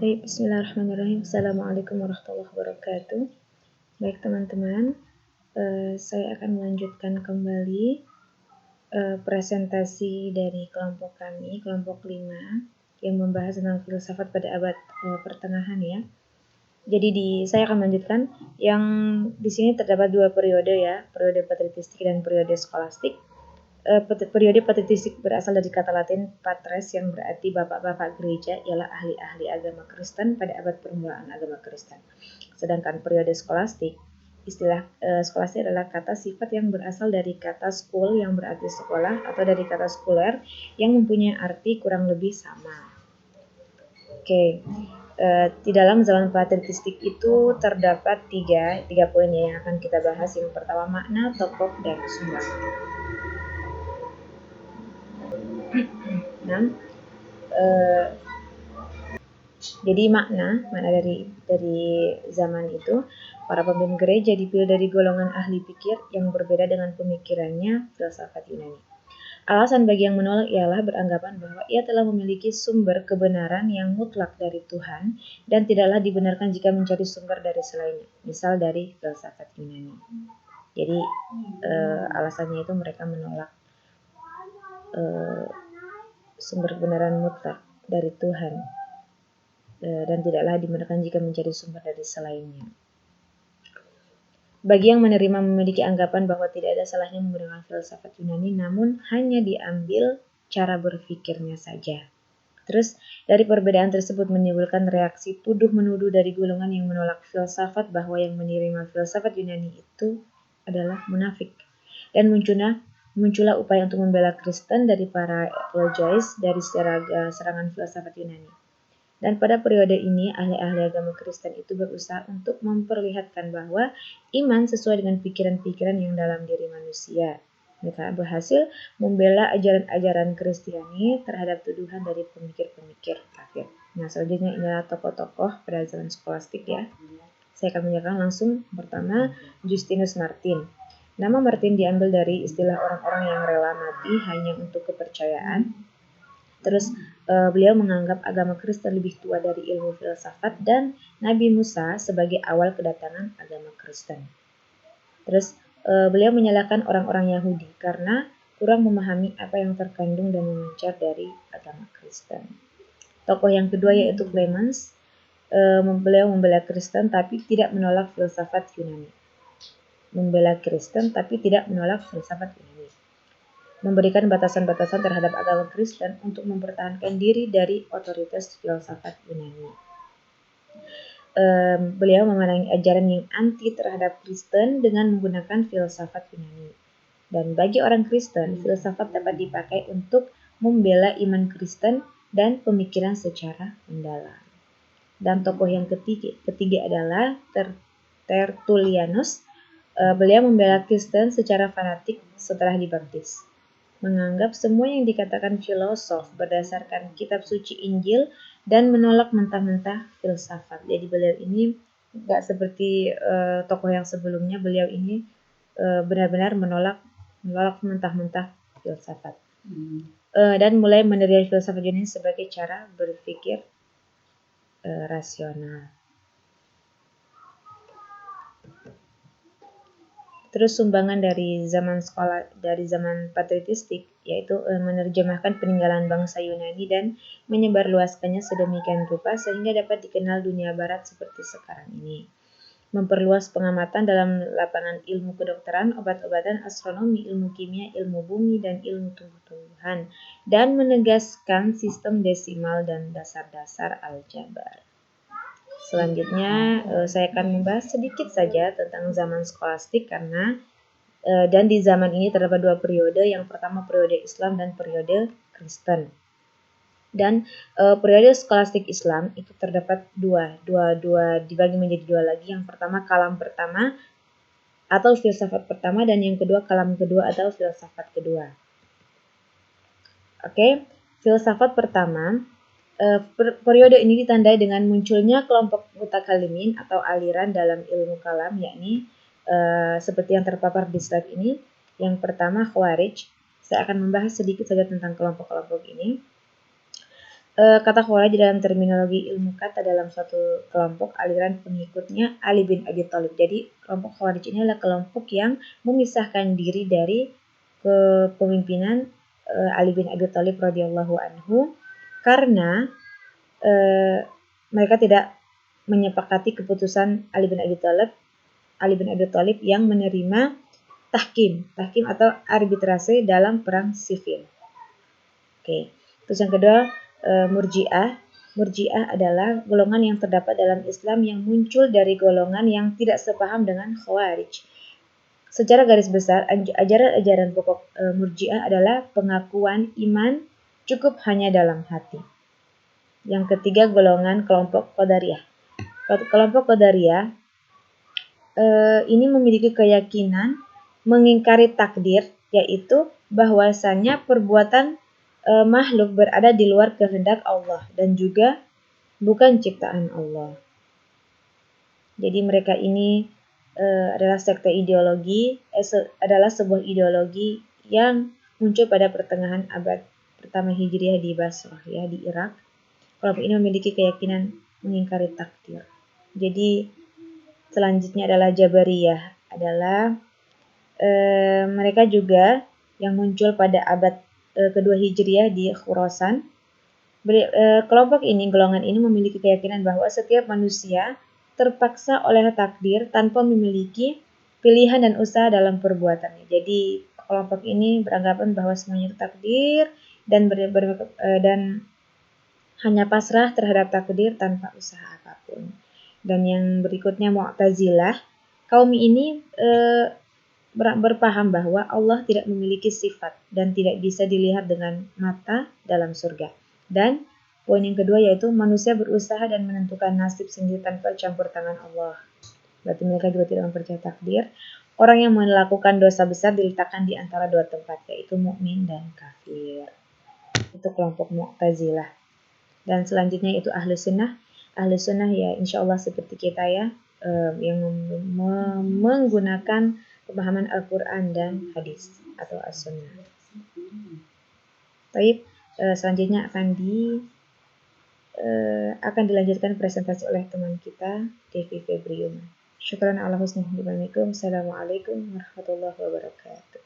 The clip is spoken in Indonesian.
Baik, bismillahirrahmanirrahim. Assalamualaikum warahmatullahi wabarakatuh. Baik teman-teman, saya akan melanjutkan kembali presentasi dari kelompok kami, kelompok 5, yang membahas tentang filsafat pada abad pertengahan ya. Jadi saya akan melanjutkan yang di sini terdapat dua periode ya, periode patristik dan periode skolastik. Periode patristik berasal dari kata Latin patres yang berarti bapak-bapak gereja, ialah ahli-ahli agama Kristen pada abad permulaan agama Kristen. Sedangkan periode skolastik, istilah skolastik adalah kata sifat yang berasal dari kata school yang berarti sekolah atau dari kata scholar yang mempunyai arti kurang lebih sama. Oke. Di dalam zaman patristik itu terdapat tiga poin yang akan kita bahas. Yang pertama makna, tokoh, dan sumbangan. Jadi makna dari zaman itu, para pemimpin gereja dipilih dari golongan ahli pikir yang berbeda dengan pemikirannya filsafat Yunani. Alasan bagi yang menolak ialah beranggapan bahwa ia telah memiliki sumber kebenaran yang mutlak dari Tuhan dan tidaklah dibenarkan jika mencari sumber dari selainnya, misal dari filsafat Yunani. Jadi alasannya itu mereka menolak sumber kebenaran mutlak dari Tuhan dan tidaklah dibenarkan jika mencari sumber dari selainnya. Bagi yang menerima memiliki anggapan bahwa tidak ada salahnya menggunakan filsafat Yunani, namun hanya diambil cara berpikirnya saja. Terus dari perbedaan tersebut menimbulkan reaksi tuduh-menuduh dari golongan yang menolak filsafat bahwa yang menerima filsafat Yunani itu adalah munafik. Dan muncullah upaya untuk membela Kristen dari para apologists dari serangan filsafat Yunani. Dan pada periode ini, ahli-ahli agama Kristen itu berusaha untuk memperlihatkan bahwa iman sesuai dengan pikiran-pikiran yang dalam diri manusia. Mereka berhasil membela ajaran-ajaran Kristiani terhadap tuduhan dari pemikir-pemikir kafir. Nah, selanjutnya inilah tokoh-tokoh pada zaman skolastik ya. Saya akan menyerahkan langsung pertama Justinus Martin. Nama Martin diambil dari istilah orang-orang yang rela mati hanya untuk kepercayaan. Terus beliau menganggap agama Kristen lebih tua dari ilmu filsafat dan Nabi Musa sebagai awal kedatangan agama Kristen. Terus beliau menyalahkan orang-orang Yahudi karena kurang memahami apa yang terkandung dan memancar dari agama Kristen. Tokoh yang kedua yaitu Clemens. Beliau membela Kristen tapi tidak menolak filsafat Yunani. Membela Kristen tapi tidak menolak filsafat Yunani. Memberikan batasan-batasan terhadap agama Kristen untuk mempertahankan diri dari otoritas filsafat Yunani. Beliau memerangi ajaran yang anti terhadap Kristen dengan menggunakan filsafat Yunani. Dan bagi orang Kristen, filsafat dapat dipakai untuk membela iman Kristen dan pemikiran secara mendalam. Dan tokoh yang ketiga adalah Tertullianus. Beliau membela Kristen secara fanatik setelah dibaptis. Menganggap semua yang dikatakan filosof berdasarkan kitab suci Injil dan menolak mentah-mentah filsafat. Jadi beliau ini tidak seperti tokoh yang sebelumnya. Beliau ini benar-benar menolak mentah-mentah filsafat. Dan mulai menerima filsafat Yunani sebagai cara berpikir rasional. Terus sumbangan dari zaman patristik yaitu menerjemahkan peninggalan bangsa Yunani dan menyebarluaskannya sedemikian rupa sehingga dapat dikenal dunia barat seperti sekarang ini. Memperluas pengamatan dalam lapangan ilmu kedokteran, obat-obatan, astronomi, ilmu kimia, ilmu bumi, dan ilmu tumbuh-tumbuhan, dan menegaskan sistem desimal dan dasar-dasar aljabar. Selanjutnya saya akan membahas sedikit saja tentang zaman skolastik karena dan di zaman ini terdapat dua periode. Yang pertama periode Islam dan periode Kristen. Dan periode skolastik Islam itu terdapat dua dibagi menjadi dua lagi. Yang pertama kalam pertama atau filsafat pertama dan yang kedua kalam kedua atau filsafat kedua. Oke, filsafat pertama. Periode ini ditandai dengan munculnya kelompok mutakalimin atau aliran dalam ilmu kalam, yakni seperti yang terpapar di slide ini. Yang pertama Khawarij. Saya akan membahas sedikit saja tentang kelompok-kelompok ini. Kata Khawarij dalam terminologi ilmu kata dalam suatu kelompok aliran pengikutnya Ali bin Abi Thalib. Jadi kelompok Khawarij ini adalah kelompok yang memisahkan diri dari kepemimpinan Ali bin Abi Thalib radhiyallahu anhu karena mereka tidak menyepakati keputusan Ali bin Abi Thalib yang menerima tahkim atau arbitrase dalam perang sivil. Oke. Terus yang kedua, Murji'ah. Murji'ah adalah golongan yang terdapat dalam Islam yang muncul dari golongan yang tidak sepaham dengan Khawarij. Secara garis besar, ajaran-ajaran pokok Murji'ah adalah pengakuan iman cukup hanya dalam hati. Yang ketiga, golongan kelompok Qadariyah. Kelompok Qadariyah ini memiliki keyakinan mengingkari takdir, yaitu bahwasannya perbuatan makhluk berada di luar kehendak Allah dan juga bukan ciptaan Allah. Jadi mereka ini adalah sekte ideologi, adalah sebuah ideologi yang muncul pada pertengahan abad pertama Hijriah di Basrah, ya, di Irak. Kelompok ini memiliki keyakinan mengingkari takdir. Jadi selanjutnya adalah Jabariyah, adalah mereka juga yang muncul pada abad kedua Hijriah di Khurasan. Golongan ini memiliki keyakinan bahwa setiap manusia terpaksa oleh takdir tanpa memiliki pilihan dan usaha dalam perbuatannya. Jadi kelompok ini beranggapan bahwa semuanya itu takdir dan hanya pasrah terhadap takdir tanpa usaha apapun. Dan yang berikutnya Mu'tazilah. Kaum ini berpaham bahwa Allah tidak memiliki sifat dan tidak bisa dilihat dengan mata dalam surga. Dan poin yang kedua yaitu manusia berusaha dan menentukan nasib sendiri tanpa campur tangan Allah. Berarti mereka juga tidak mempercayai takdir. Orang yang melakukan dosa besar diletakkan di antara dua tempat, yaitu mukmin dan kafir. Itu kelompok Mu'tazilah. Dan selanjutnya itu Ahlus Sunnah. Ahlus Sunnah ya insya Allah seperti kita ya, yang menggunakan pemahaman Al-Quran dan hadis atau As-Sunnah. Baik, selanjutnya akan dilanjutkan presentasi oleh teman kita Devi Febrium. Syukran ala husni hibamikum. Assalamualaikum warahmatullahi wabarakatuh.